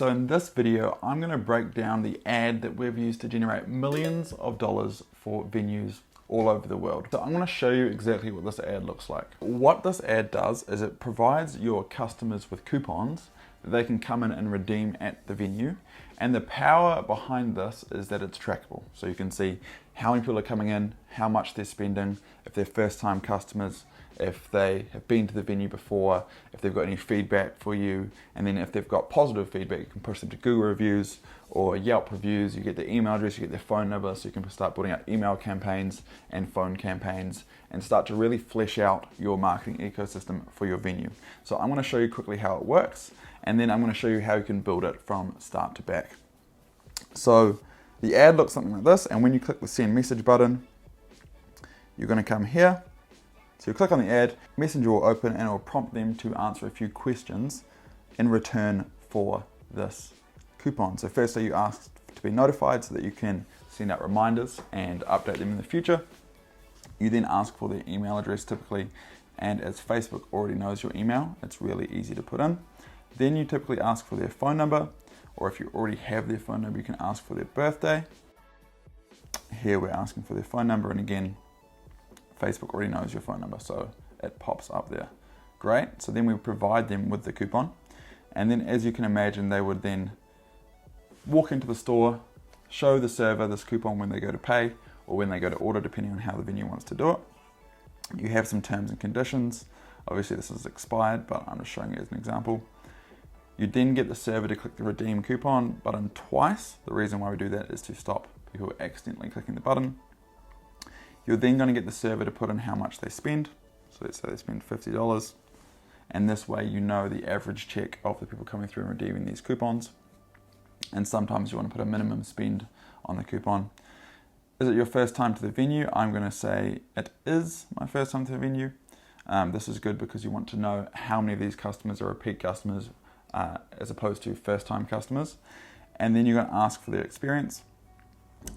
So in this video, I'm going to break down the ad that we've used to generate millions of dollars for venues all over the world. So I'm going to show you exactly what this ad looks like. What this ad does is it provides your customers with coupons that they can come in and redeem at the venue. And the power behind this is that it's trackable. So you can see how many people are coming in, how much they're spending, if they're first-time customers, if they have been to the venue before, if they've got any feedback for you, and then if they've got positive feedback, you can push them to Google reviews or Yelp reviews. You get their email address, you get their phone number, so you can start putting out email campaigns and phone campaigns and start to really flesh out your marketing ecosystem for your venue. So I'm going to show you quickly how it works, and then I'm going to show you how you can build it from start to back. So the ad looks something like this, and when you click the send message button, you're going to come here. So you click on the ad, Messenger will open and it will prompt them to answer a few questions in return for this coupon. So firstly, you ask to be notified so that you can send out reminders and update them in the future. You then ask for their email address typically, and as Facebook already knows your email, it's really easy to put in. Then you typically ask for their phone number, or if you already have their phone number, you can ask for their birthday. Here we're asking for their phone number, and again, Facebook already knows your phone number, so it pops up there. Great, so then we provide them with the coupon. And then as you can imagine, they would then walk into the store, show the server this coupon when they go to pay or when they go to order, depending on how the venue wants to do it. You have some terms and conditions. Obviously this is expired, but I'm just showing you as an example. You then get the server to click the redeem coupon button twice. The reason why we do that is to stop people accidentally clicking the button. You're then going to get the server to put in how much they spend. So let's say they spend $50. And this way you know the average check of the people coming through and redeeming these coupons. And sometimes you want to put a minimum spend on the coupon. Is it your first time to the venue? I'm going to say it is my first time to the venue. This is good because you want to know how many of these customers are repeat customers as opposed to first time customers. And then you're going to ask for their experience.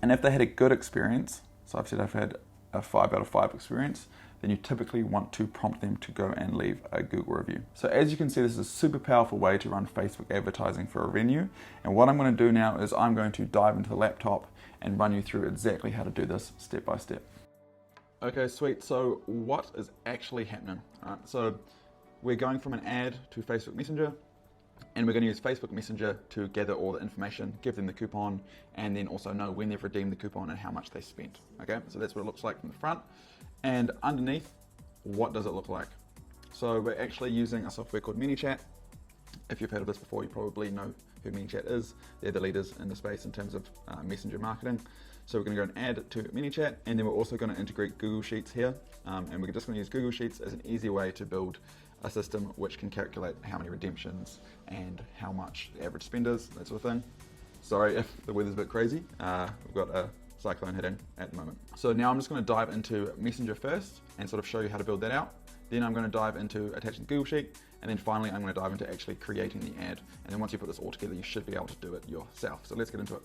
And if they had a good experience, so I've said I've had a 5 out of 5 experience, then you typically want to prompt them to go and leave a Google review. So as you can see, this is a super powerful way to run Facebook advertising for a venue. And what I'm going to do now is I'm going to dive into the laptop and run you through exactly how to do this step by step. Okay, sweet. So what is actually happening? All right, so we're going from an ad to Facebook Messenger, and we're going to use Facebook Messenger to gather all the information, give them the coupon, and then also know when they've redeemed the coupon and how much they spent. Okay, so that's what it looks like from the front. And underneath, what does it look like? So we're actually using a software called Manychat. If you've heard of this before, you probably know who Manychat is. They're the leaders in the space in terms of messenger marketing. So we're going to go and add to Manychat, and then we're also going to integrate Google Sheets here. And we're just going to use Google Sheets as an easy way to build a system which can calculate how many redemptions and how much the average spend is, that sort of thing. Sorry if the weather's a bit crazy. We've got a cyclone hitting at the moment. So now I'm just going to dive into Messenger first and sort of show you how to build that out. Then I'm going to dive into attaching the Google Sheet, and then finally I'm going to dive into actually creating the ad. And then once you put this all together, you should be able to do it yourself. So let's get into it.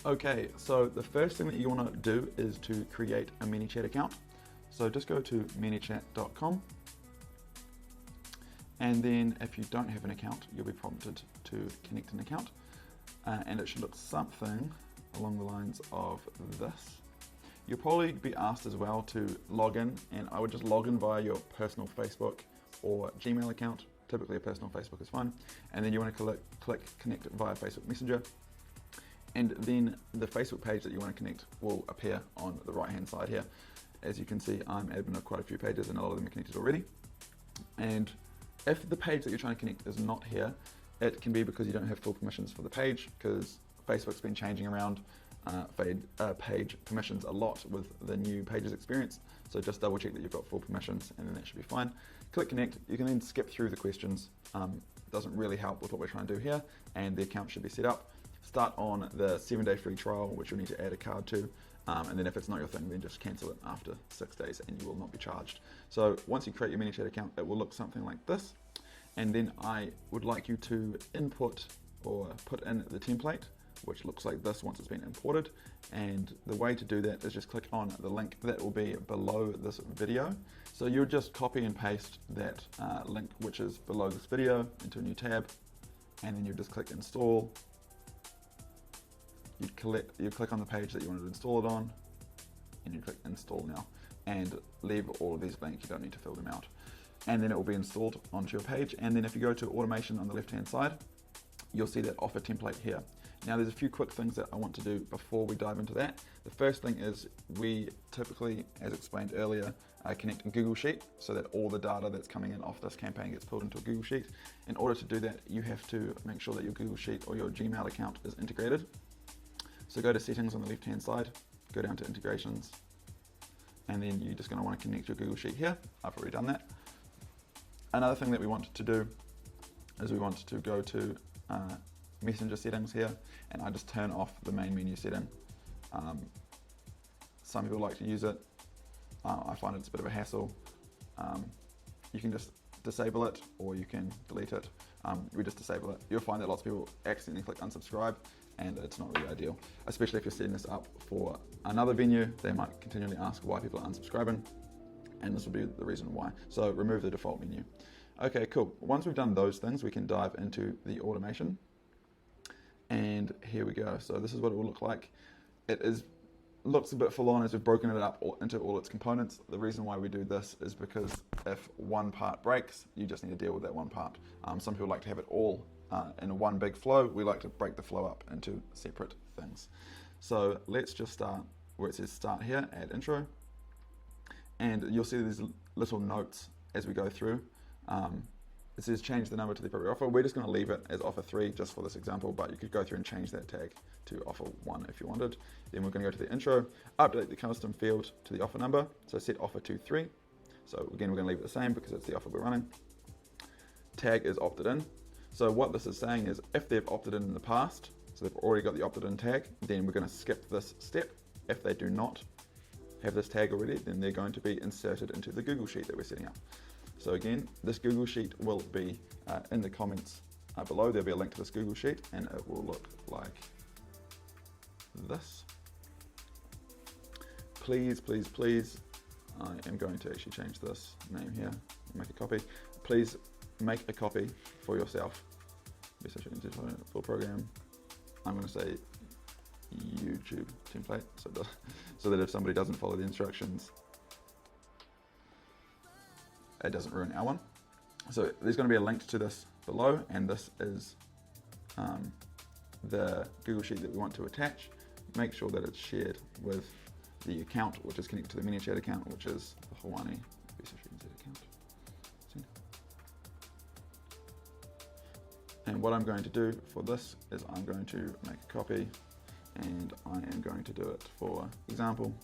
Okay, so the first thing that you want to do is to create a Manychat account. So just go to manychat.com. And then if you don't have an account, you'll be prompted to connect an account. And it should look something along the lines of this. You'll probably be asked as well to log in, and I would just log in via your personal Facebook or Gmail account. Typically a personal Facebook is fine. And then you want to click connect via Facebook Messenger. And then the Facebook page that you want to connect will appear on the right hand side here. As you can see, I'm admin of quite a few pages and a lot of them are connected already. And if the page that you're trying to connect is not here, it can be because you don't have full permissions for the page, because Facebook's been changing around page permissions a lot with the new pages experience. So just double check that you've got full permissions, and then that should be fine. Click connect. You can then skip through the questions. It doesn't really help with what we're trying to do here, and the account should be set up. Start on the 7-day free trial, which you'll need to add a card to. And then if it's not your thing, then just cancel it after 6 days and you will not be charged. So once you create your Manychat account, it will look something like this. And then I would like you to input or put in the template, which looks like this once it's been imported. And the way to do that is just click on the link that will be below this video. So you'll just copy and paste that link, which is below this video, into a new tab. and then you just click install. You click on the page that you wanted to install it on, and you click install now, and leave all of these blank. You don't need to fill them out. And then it will be installed onto your page. And then if you go to automation on the left-hand side, you'll see that offer template here. Now there's a few quick things that I want to do before we dive into that. The first thing is we typically, as explained earlier, connect a Google Sheet so that all the data that's coming in off this campaign gets pulled into a Google Sheet. In order to do that, you have to make sure that your Google Sheet or your Gmail account is integrated. So go to settings on the left-hand side, go down to integrations, and then you're just going to want to connect your Google Sheet here. I've already done that. Another thing that we want to do is we want to go to Messenger settings here, and I just turn off the main menu setting. Some people like to use it. I find it's a bit of a hassle. You can just disable it, or you can delete it. We just disable it. You'll find that lots of people accidentally click unsubscribe, and it's not really ideal, especially if you're setting this up for another venue. They might continually ask why people are unsubscribing, and this will be the reason why. So remove the default menu. Okay, cool. Once we've done those things, we can dive into the automation. And here we go. So this is what it will look like. Looks a bit full on as we've broken it up into all its components. The reason why we do this is because if one part breaks, you just need to deal with that one part. Some people like to have it all in one big flow. We like to break the flow up into separate things. So let's just start where it says start here, add intro. And you'll see these little notes as we go through. It says change the number to the appropriate offer. We're just going to leave it as offer 3 just for this example, but you could go through and change that tag to offer 1 if you wanted. Then we're going to go to the intro, update the custom field to the offer number. So set offer to 3. So again, we're going to leave it the same because it's the offer we're running. Tag is opted in. So what this is saying is if they've opted in the past, so they've already got the opted in tag, then we're going to skip this step. If they do not have this tag already, then they're going to be inserted into the Google Sheet that we're setting up. So again, this Google Sheet will be in the comments below. There'll be a link to this Google Sheet, and it will look like this. Please, please, please, I am going to actually change this name here, make a copy. Please make a copy for yourself. Full program. I'm going to say YouTube template, so that if somebody doesn't follow the instructions, it doesn't ruin our one. So there's going to be a link to this below, and this is the Google Sheet that we want to attach. Make sure that it's shared with the account, which is connected to the Manychat account, which is the Hawaii account. And what I'm going to do for this is I'm going to make a copy, and I am going to do it for example.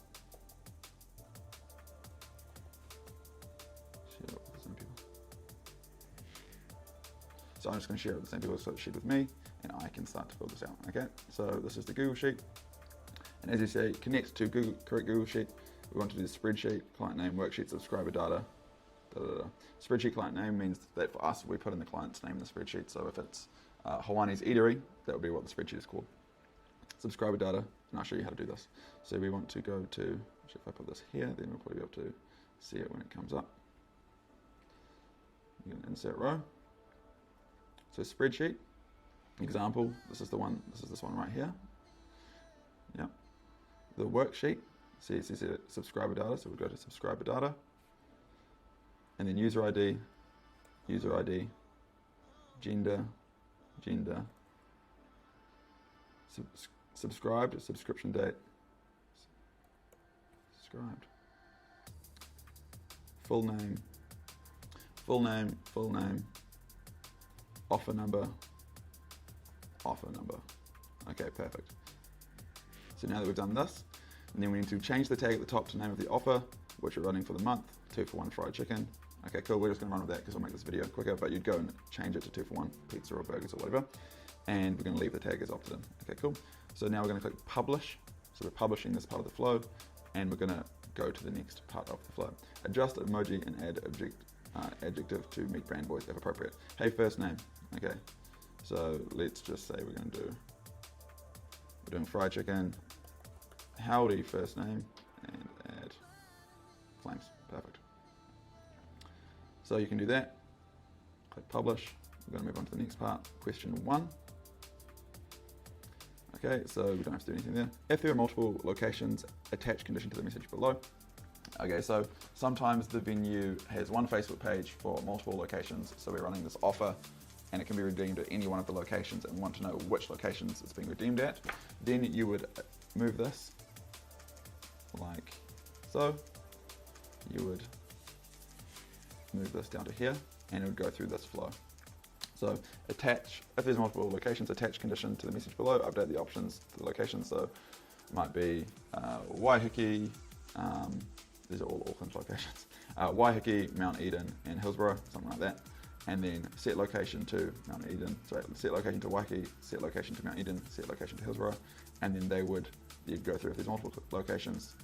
Share it with the same people. So I'm just going to share it with the same people, so it's shared with me, and I can start to fill this out. Okay, so this is the Google Sheet, and as you say, connect to correct Google Sheet. We want to do the spreadsheet, client name, worksheet, subscriber data. Spreadsheet client name means that for us, we put in the client's name in the spreadsheet. So if it's Hawaii's Eatery, that would be what the spreadsheet is called. Subscriber data, and I'll show you how to do this. So we want to go to, actually if I put this here, then we'll probably be able to see it when it comes up. You can insert row. So spreadsheet, example, this is the one, this is this one right here. Yeah. The worksheet, see it says subscriber data, so we'll go to subscriber data. And then user ID, gender, subscribed, subscription date, subscribed, full name, offer number. Okay, perfect. So now that we've done this, and then we need to change the tag at the top to name of the offer, which we're running for the month, 2 for 1 fried chicken. Okay, cool, we're just gonna run with that because I'll make this video quicker, but you'd go and change it to 2 for 1 pizza or burgers or whatever. And we're gonna leave the tag as opted in. Okay, cool. So now we're gonna click publish. So we're publishing this part of the flow, and we're gonna go to the next part of the flow. Adjust emoji and add adjective to meet brand voice if appropriate. Hey, first name. Okay, so let's just say we're doing fried chicken. Howdy, first name, and add flames. Perfect. So you can do that, click publish, we're going to move on to the next part, question 1. Okay, so we don't have to do anything there. If there are multiple locations, attach condition to the message below. Okay, so sometimes the venue has one Facebook page for multiple locations, so we're running this offer and it can be redeemed at any one of the locations and want to know which locations it's being redeemed at. Then you would move this like so. You would move this down to here and it would go through this flow. So attach, if there's multiple locations, attach condition to the message below, update the options to the locations. So it might be Waiheke, these are all Auckland locations, Waiheke, Mount Eden, and Hillsborough, something like that. And then set location to Mount Eden, sorry, set location to Waiheke, set location to Mount Eden, set location to Hillsborough, and then you'd go through, if there's multiple locations,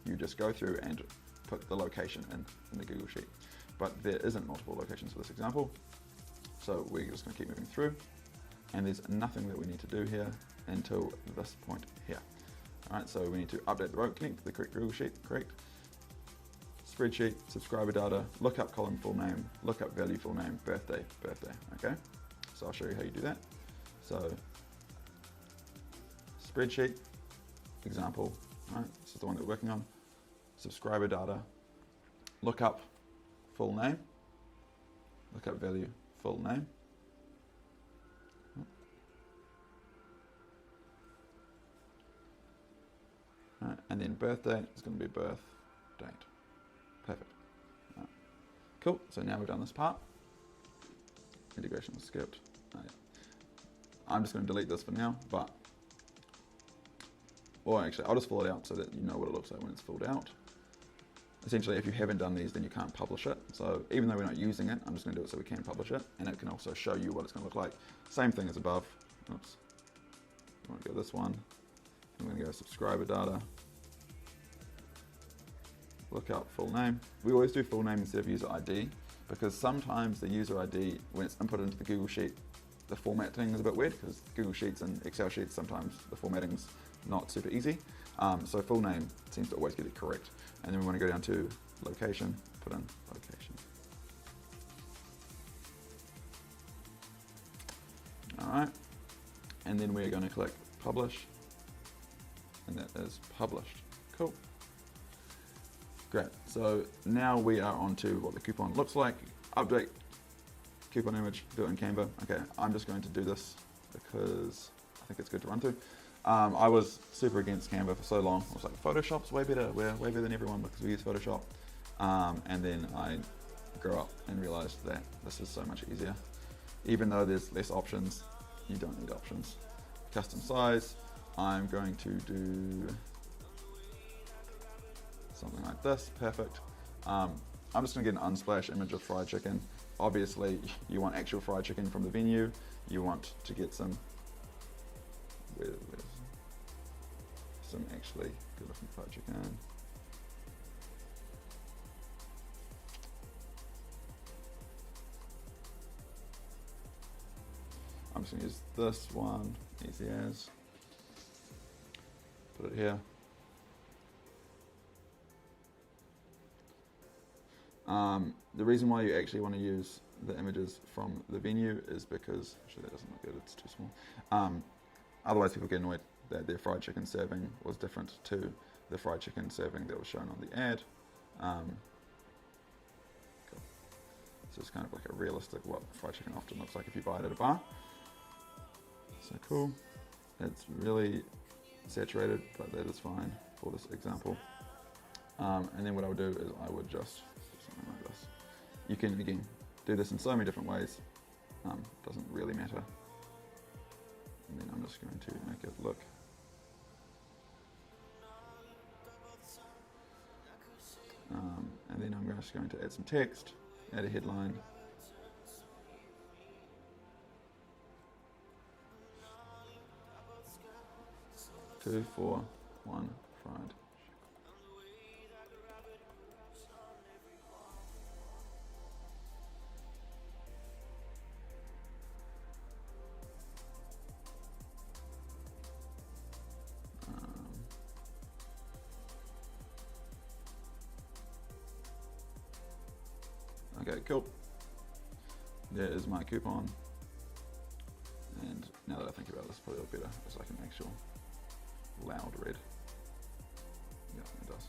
you just go through and put the location in the Google Sheet. But there isn't multiple locations for this example, so we're just going to keep moving through, and there's nothing that we need to do here until this point here. All right, so we need to update the row, connect to the correct Google Sheet, correct. Spreadsheet, subscriber data, lookup column full name, lookup value full name, birthday, okay? So I'll show you how you do that. So spreadsheet, example, all right? This is the one that we're working on. Subscriber data, lookup full name, lookup value full name. All right, and then birthday is going to be birth date. Perfect. All right. Cool. So now we've done this part. Integration was skipped. I'm just going to delete this for now, or actually I'll just fill it out so that you know what it looks like when it's filled out. Essentially, if you haven't done these, then you can't publish it. So even though we're not using it, I'm just going to do it so we can publish it, and it can also show you what it's going to look like. Same thing as above. Oops. I want to go this one. I'm going to go subscriber data. Look up full name. We always do full name instead of user ID because sometimes the user ID, when it's input into the Google Sheet, the formatting is a bit weird because Google Sheets and Excel sheets, sometimes the formatting's not super easy. So full name seems to always get it correct. And then we want to go down to location, put in location. All right. And then we're going to click publish, and that is published. Cool. Great, so now we are on to what the coupon looks like. Update coupon image, do it in Canva. Okay, I'm just going to do this because I think it's good to run through. I was super against Canva for so long. I was like, Photoshop's way better. We're way better than everyone because we use Photoshop. And then I grew up and realized that this is so much easier. Even though there's less options, you don't need options. Custom size, I'm going to do something like this, perfect. I'm just gonna get an unsplash image of fried chicken. Obviously, you want actual fried chicken from the venue. You want to get some actually good looking fried chicken. I'm just gonna use this one, easy as. Put it here. The reason why you actually want to use the images from the venue is because, actually that doesn't look good, it's too small. Otherwise people get annoyed that their fried chicken serving was different to the fried chicken serving that was shown on the ad. Cool. So it's kind of like a realistic what fried chicken often looks like if you buy it at a bar. So cool. It's really saturated, but that is fine for this example. And then what I would do is I would just do something like this. You can, again, do this in so many different ways. Doesn't really matter. And then I'm just going to make it look. And then I'm just going to add some text, add a headline. Two, four, one, fried. Okay, cool. There is my coupon. look better. It's like an actual loud red. Yeah, it does.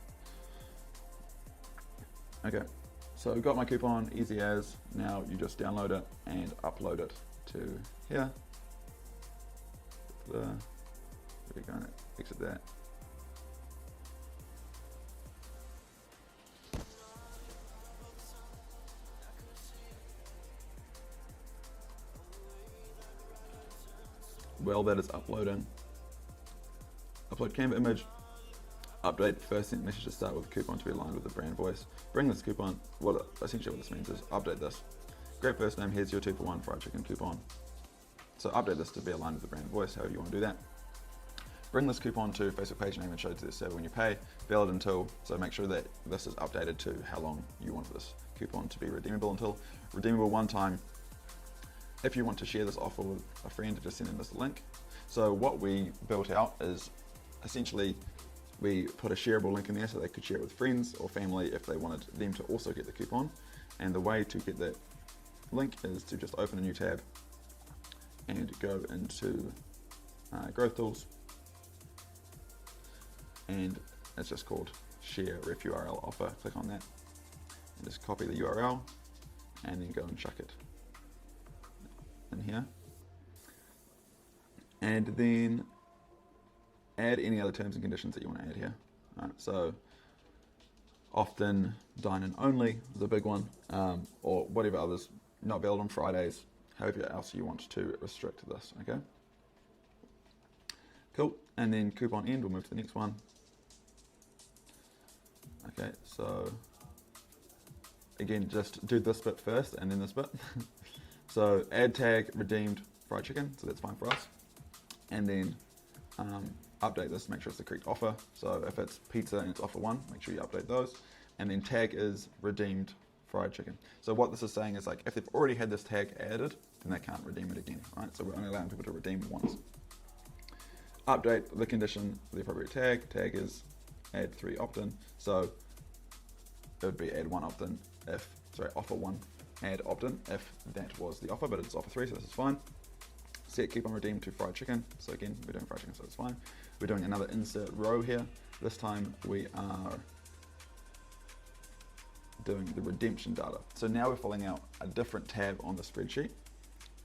Okay, so we've got my coupon, easy as. Now you just download it and upload it to here. We're going to exit that. While that is uploading, upload Canva image, update first sent message to start with coupon to be aligned with the brand voice. Bring this coupon, essentially what this means is update this. Great first name, here's your 2-for-1 fried chicken coupon. So update this to be aligned with the brand voice, however you want to do that. Bring this coupon to Facebook page name and show it to the server when you pay. Valid until, so make sure that this is updated to how long you want this coupon to be redeemable until. Redeemable one time. If you want to share this offer with a friend, just send them this link. So what we built out is essentially we put a shareable link in there so they could share it with friends or family if they wanted them to also get the coupon. And the way to get that link is to just open a new tab and go into Growth Tools. And it's just called Share Ref URL Offer. Click on that and just copy the URL and then go and chuck it in here. And then add any other terms and conditions that you want to add here. Right, so often dine-in only is a big one, or whatever others, not valid on Fridays, however else you want to restrict this, okay? Cool, and then coupon end, we'll move to the next one. Okay, so again, just do this bit first and then this bit. So add tag redeemed fried chicken, so that's fine for us. And then update this, make sure it's the correct offer. So if it's pizza and it's offer 1, make sure you update those. And then tag is redeemed fried chicken. So what this is saying is like if they've already had this tag added, then they can't redeem it again, right? So we're only allowing people to redeem once. Update the condition, the appropriate tag. Tag is add 3 opt-in. So it would be add 1 opt-in if, sorry, offer 1 add opt-in if that was the offer, but it's offer 3, so this is fine. Set coupon redeemed to fried chicken. So again, we're doing fried chicken, so it's fine. We're doing another insert row here. This time we are doing the redemption data. So now we're filling out a different tab on the spreadsheet.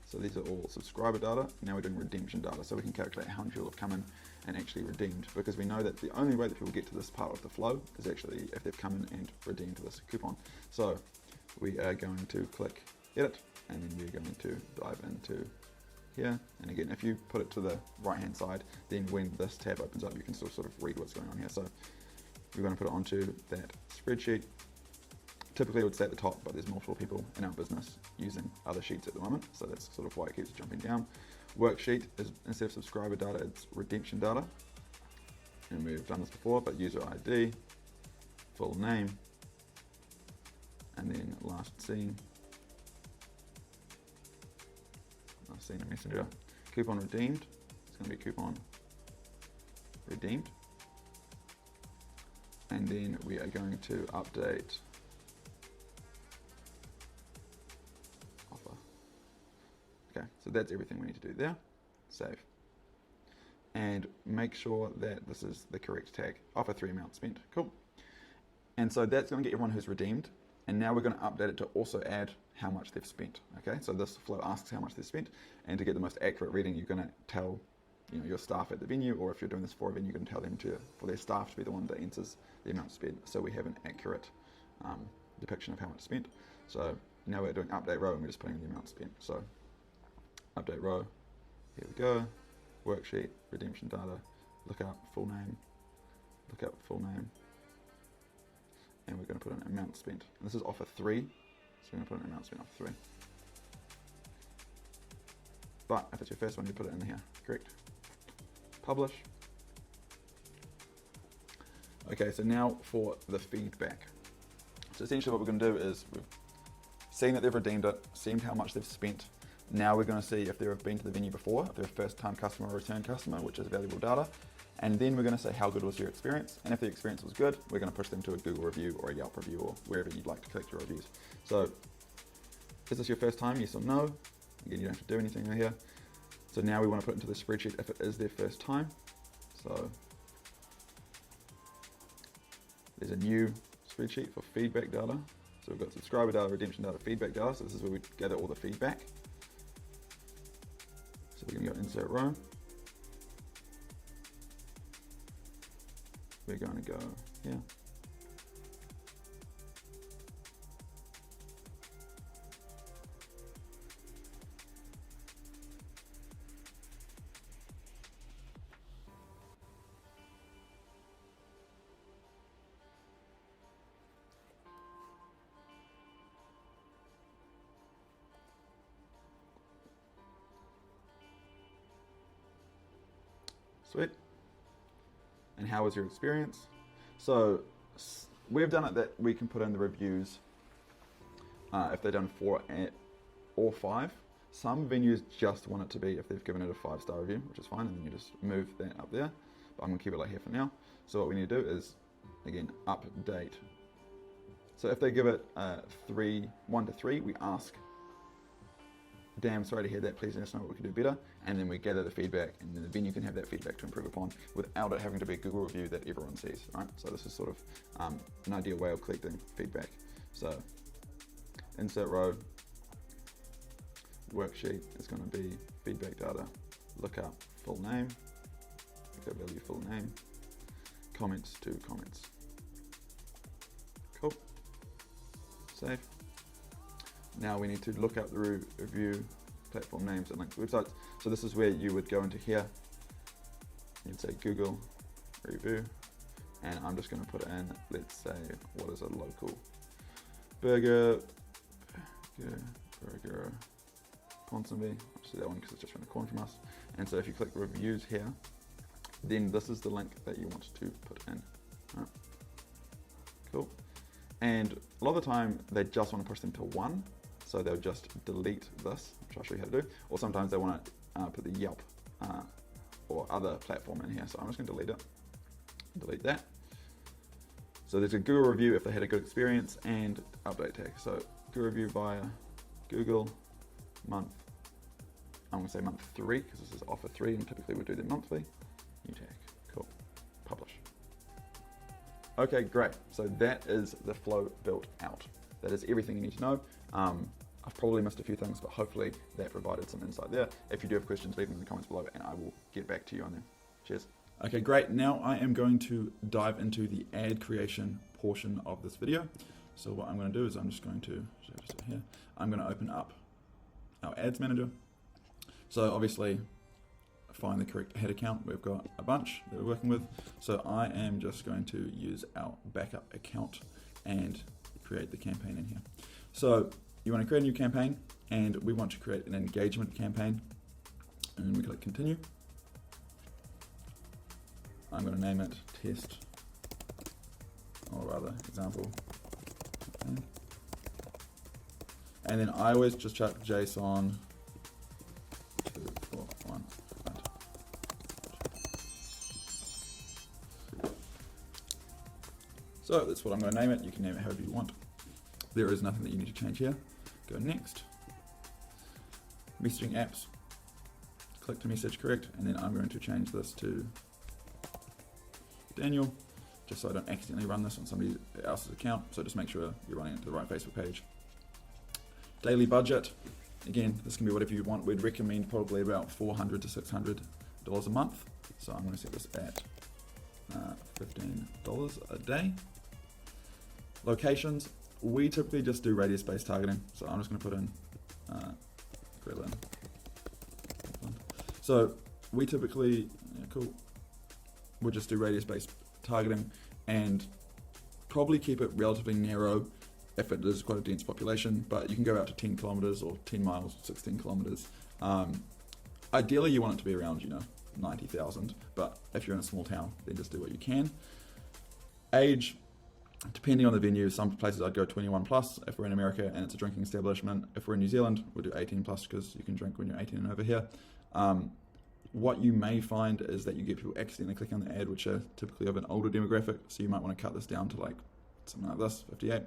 So these are all subscriber data. Now we're doing redemption data, so we can calculate how many people have come in and actually redeemed, because we know that the only way that people get to this part of the flow is actually if they've come in and redeemed this coupon. So we are going to click edit, and then we're going to dive into here. And again, if you put it to the right hand side, then when this tab opens up, you can still sort of read what's going on here. So we're going to put it onto that spreadsheet. Typically it would stay at the top, but there's multiple people in our business using other sheets at the moment, so that's sort of why it keeps jumping down. Worksheet is, instead of subscriber data, it's redemption data. And we've done this before, but user ID, full name, and then last seen a messenger. Coupon redeemed, it's going to be coupon redeemed. And then we are going to update offer. Okay, so that's everything we need to do there. Save. And make sure that this is the correct tag. Offer 3 amount spent. Cool. And so that's going to get everyone who's redeemed. And now we're going to update it to also add how much they've spent. Okay, so this flow asks how much they've spent, and to get the most accurate reading, you're going to tell your staff at the venue, or if you're doing this for a venue, you can tell them for their staff to be the one that enters the amount spent, so we have an accurate depiction of how much spent. So now we're doing update row, and we're just putting in the amount spent. So update row, here we go. Worksheet, redemption data, look up full name, and we're going to put an amount spent. And this is offer 3, so we're going to put an amount spent offer 3. But if it's your first one, you put it in here, correct? Publish. Okay, so now for the feedback. So essentially what we're going to do is we've seen that they've redeemed it, seen how much they've spent. Now we're going to see if they've been to the venue before, if they're a first-time customer or return customer, which is valuable data. And then we're going to say how good was your experience. And if the experience was good, we're going to push them to a Google review or a Yelp review or wherever you'd like to collect your reviews. So is this your first time? Yes or no? Again, you don't have to do anything here. So now we want to put it into the spreadsheet if it is their first time. So there's a new spreadsheet for feedback data. So we've got subscriber data, redemption data, feedback data. So this is where we gather all the feedback. So we're going to go insert row. We're going to go here. Sweet. And how was your experience? So we've done it that we can put in the reviews if they've done 4 or 5. Some venues just want it to be if they've given it a 5-star review, which is fine, and then you just move that up there. But I'm gonna keep it like here for now. So what we need to do is, again, update. So if they give it 1 to 3, we ask, damn, sorry to hear that, please let us know what we can do better, and then we gather the feedback, and then the venue can have that feedback to improve upon without it having to be a Google review that everyone sees, right? So this is sort of an ideal way of collecting feedback. So insert row, worksheet is going to be feedback data, lookup full name, lookup value full name, comments to comments. Cool. Save. Now we need to look up the review platform names and link to websites. So this is where you would go into here. You'd say Google review, and I'm just going to put in, let's say, what is a local burger Ponsonby. I'll see that one because it's just around the corner from us. And so if you click reviews here, then this is the link that you want to put in. Right. Cool. And a lot of the time they just want to push them to 1. So they'll just delete this, which I'll show you how to do. Or sometimes they want to put the Yelp or other platform in here. So I'm just going to delete it. Delete that. So there's a Google review if they had a good experience, and update tag. So Google review via Google month. I'm going to say month 3 because this is offer 3, and typically we do them monthly. New tag. Cool. Publish. Okay, great. So that is the flow built out. That is everything you need to know. I've probably missed a few things, but hopefully that provided some insight there. If you do have questions, leave them in the comments below and I will get back to you on them. Cheers. Okay, great. Now I am going to dive into the ad creation portion of this video. So what I'm going to do is I'm just going to, here, I'm going to open up our ads manager. So obviously find the correct head account. We've got a bunch that we're working with. So I am just going to use our backup account and create the campaign in here. So you want to create a new campaign, and we want to create an engagement campaign, and we click continue. I'm going to name it test, or rather example campaign. And then I always just chuck JSON 241. So that's what I'm going to name it. You can name it however you want. There is nothing that you need to change here. Go next. Messaging apps. Click to message correct, and then I'm going to change this to Daniel, just so I don't accidentally run this on somebody else's account. So just make sure you're running it to the right Facebook page. Daily budget. Again, this can be whatever you want. We'd recommend probably about $400 to $600 a month. So I'm going to set this at $15 a day. Locations. We typically just do radius-based targeting, so I'm just going to put in Berlin. So we typically, we'll just do radius-based targeting and probably keep it relatively narrow if it is quite a dense population, but you can go out to 10 kilometers or 10 miles, 16 kilometers. Ideally, you want it to be around, 90,000, but if you're in a small town, then just do what you can. Age. Depending on the venue, some places I'd go 21 plus if we're in America and it's a drinking establishment. If we're in New Zealand, we'll do 18 plus because you can drink when you're 18 and over here. What you may find is that you get people accidentally clicking on the ad, which are typically of an older demographic. So you might want to cut this down to like something like this, 58.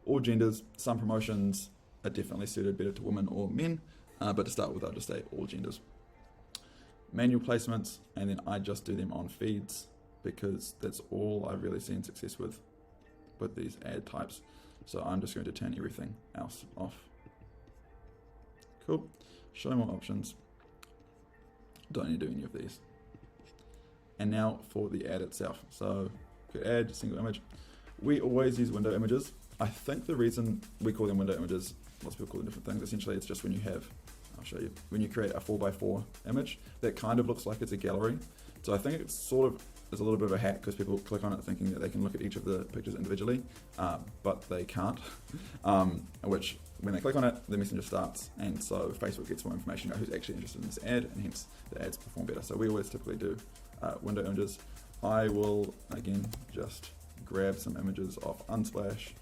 All genders, some promotions are definitely suited better to women or men, but to start with, I'll just say all genders. manual placements, and then I just do them on feeds because that's all I've really seen success with these ad types. So I'm just going to turn everything else off. Cool. Show more options. Don't need to do any of these. And now for the ad itself. So good ad, single image. We always use window images. I think the reason we call them window images, lots of people call them different things. Essentially, it's just when you have, I'll show you, when you create a 4x4 image that kind of looks like it's a gallery. So I think it's sort of is a little bit of a hack because people click on it thinking that they can look at each of the pictures individually, but they can't. Which when they click on it, the messenger starts, and so Facebook gets more information about who's actually interested in this ad, and hence the ads perform better. So we always typically do window images. I will again just grab some images of Unsplash.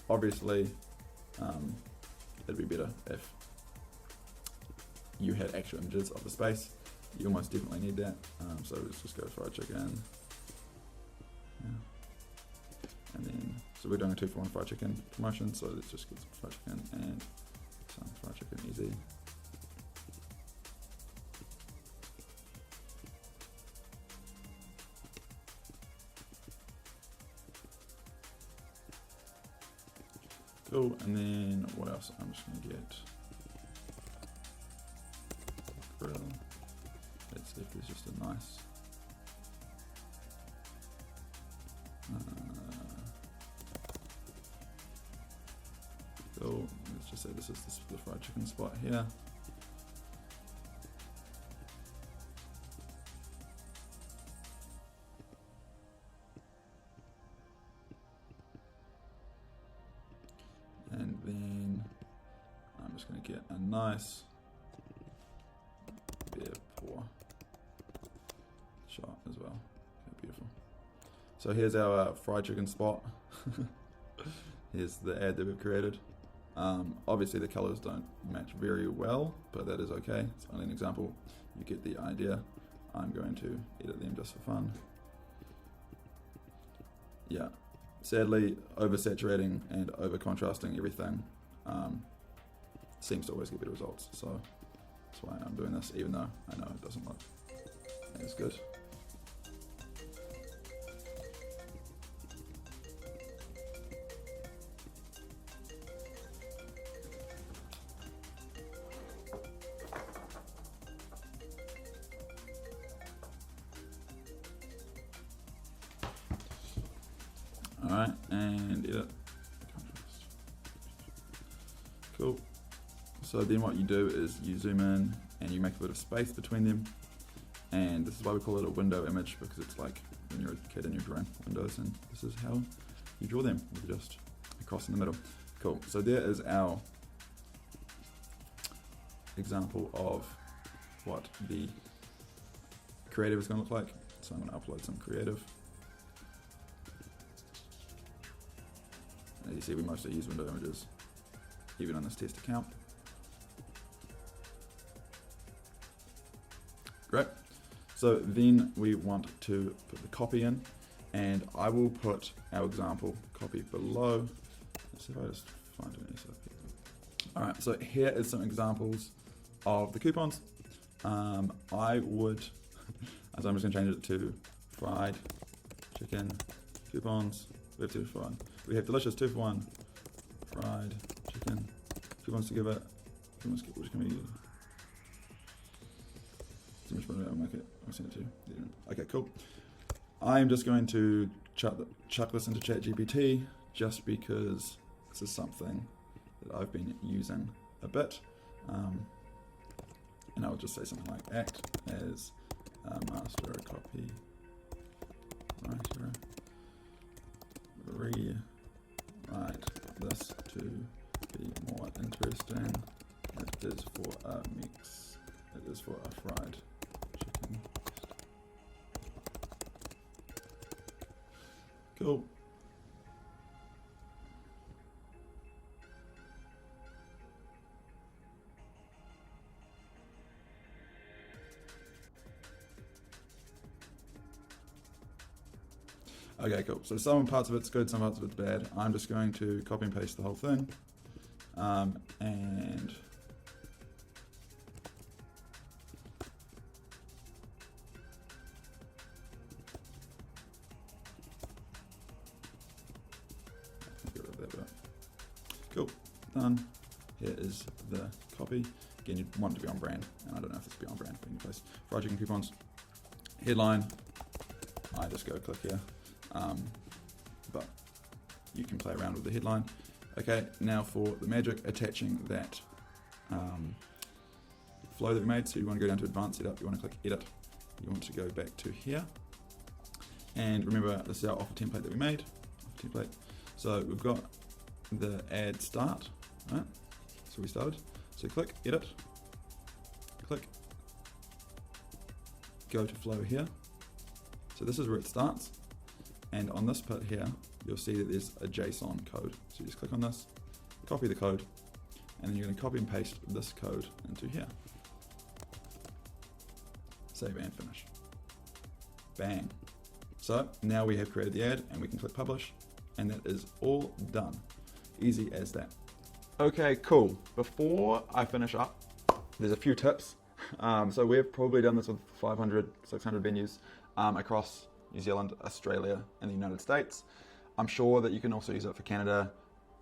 Obviously, it'd be better if you had actual images of the space. You almost definitely need that. So let's just go fried chicken. Yeah. And then, so we're doing a 2-for-1 fried chicken promotion. So let's just get some fried chicken and some fried chicken easy. Cool. And then what else? I'm just going to get grill. Let's see if there's just a nice cool. Let's just say this is the fried chicken spot here. And then I'm just going to get a nice beer pour shot as well. Okay, beautiful. So here's our fried chicken spot. Here's the ad that we've created. Obviously the colors don't match very well, but that is okay. It's only an example. You get the idea. I'm going to edit them just for fun. Yeah, sadly, oversaturating and over contrasting everything seems to always get better results. So that's why I'm doing this, even though I know it doesn't look as good. Alright, and edit. Cool. So then what you do is you zoom in and you make a bit of space between them. And this is why we call it a window image, because it's like when you're a kid and you're drawing windows, and this is how you draw them, with just across in the middle. Cool. So there is our example of what the creative is going to look like. So I'm going to upload some creative. As you see, we mostly use window images, even on this test account. Great. So then we want to put the copy in, and I will put our example copy below. Let's see if I just find an SOP. All right, so here is some examples of the coupons. I would, as I'm just gonna change it to fried chicken coupons. We have delicious 2-for-1 fried chicken coupons to give it. Which can we? I'll make it. I'll send it to you. Okay, cool. I'm just going to chuck this into ChatGPT just because this is something that I've been using a bit. And I'll just say something like act as a master copy writer. Rewrite this to be more interesting. It is for a mix. It is for a fried chicken. Cool. Okay, cool. So some parts of it's good, some parts of it's bad. I'm just going to copy and paste the whole thing. And done. Here is the copy. Again, you want it to be on brand, and I don't know if it's be on brand, but in place. Fried chicken coupons. Headline. I just go click here, but you can play around with the headline. Okay, now for the magic, attaching that flow that we made. So you want to go down to advanced setup, you want to click edit, you want to go back to here, and remember this is our offer template that we made. Offer template. So we've got the ad start, right? So we started. So click edit, click, go to flow here. So this is where it starts, and on this part here, you'll see that there's a JSON code. So you just click on this, copy the code, and then you're going to copy and paste this code into here. Save and finish. Bang. So now we have created the ad, and we can click publish, and that is all done. Easy as that. Okay, cool. Before I finish up, there's a few tips. So we've probably done this with 500, 600 venues across New Zealand, Australia, and the United States. I'm sure that you can also use it for Canada,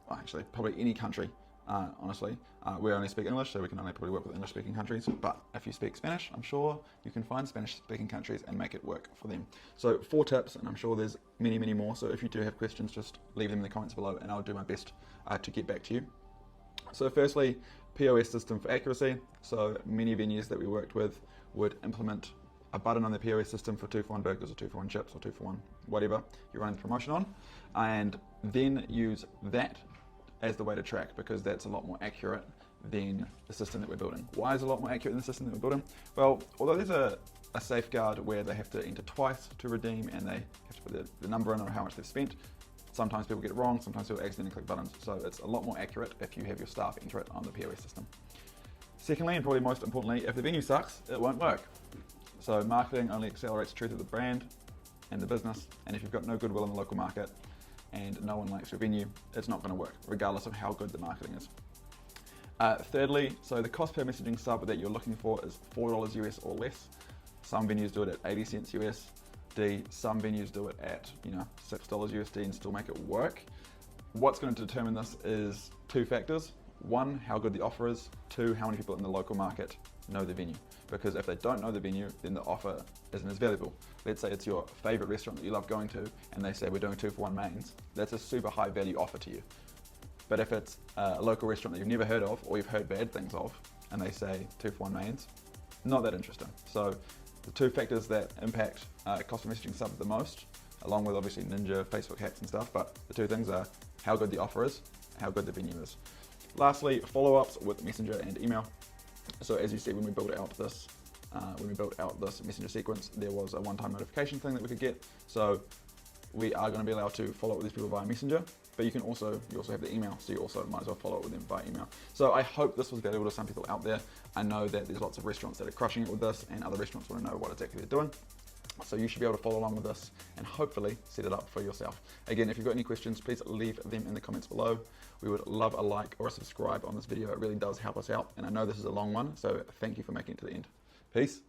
well, actually probably any country, honestly. We only speak English, so we can only probably work with English-speaking countries, but if you speak Spanish, I'm sure you can find Spanish-speaking countries and make it work for them. So 4 tips, and I'm sure there's many, many more, so if you do have questions, just leave them in the comments below, and I'll do my best to get back to you. So firstly, POS system for accuracy. So many venues that we worked with would implement a button on the POS system for 2-for-1 burgers or 2-for-1 chips or 2-for-1 whatever you're running the promotion on, and then use that as the way to track, because that's a lot more accurate than the system that we're building. Why is it a lot more accurate than the system that we're building? Well, although there's a safeguard where they have to enter twice to redeem and they have to put the number in or how much they've spent, sometimes people get it wrong, sometimes people accidentally click buttons, so it's a lot more accurate if you have your staff enter it on the POS system. Secondly, and probably most importantly, if the venue sucks, it won't work. So marketing only accelerates the truth of the brand and the business, and if you've got no goodwill in the local market and no one likes your venue, it's not going to work, regardless of how good the marketing is. Thirdly, so the cost per messaging sub that you're looking for is $4 US or less. Some venues do it at 80 cents USD, some venues do it at $6 USD and still make it work. What's going to determine this is 2 factors. 1, how good the offer is. 2, how many people in the local market know the venue. Because if they don't know the venue, then the offer isn't as valuable. Let's say it's your favorite restaurant that you love going to, and they say we're doing 2-for-1 mains. That's a super high value offer to you. But if it's a local restaurant that you've never heard of, or you've heard bad things of, and they say 2-for-1 mains, not that interesting. So the 2 factors that impact cost of messaging sub the most, along with obviously Ninja, Facebook hacks and stuff, but the 2 things are how good the offer is, how good the venue is. Lastly, follow-ups with Messenger and email. So as you see, when we built out this Messenger sequence, there was a one-time notification thing that we could get. So we are going to be allowed to follow up with these people via Messenger, but you also have the email, so you also might as well follow up with them via email. So I hope this was valuable to some people out there. I know that there's lots of restaurants that are crushing it with this, and other restaurants want to know what exactly they're doing. So you should be able to follow along with this and hopefully set it up for yourself. Again, if you've got any questions, please leave them in the comments below. We would love a like or a subscribe on this video. It really does help us out. And I know this is a long one, so thank you for making it to the end. Peace.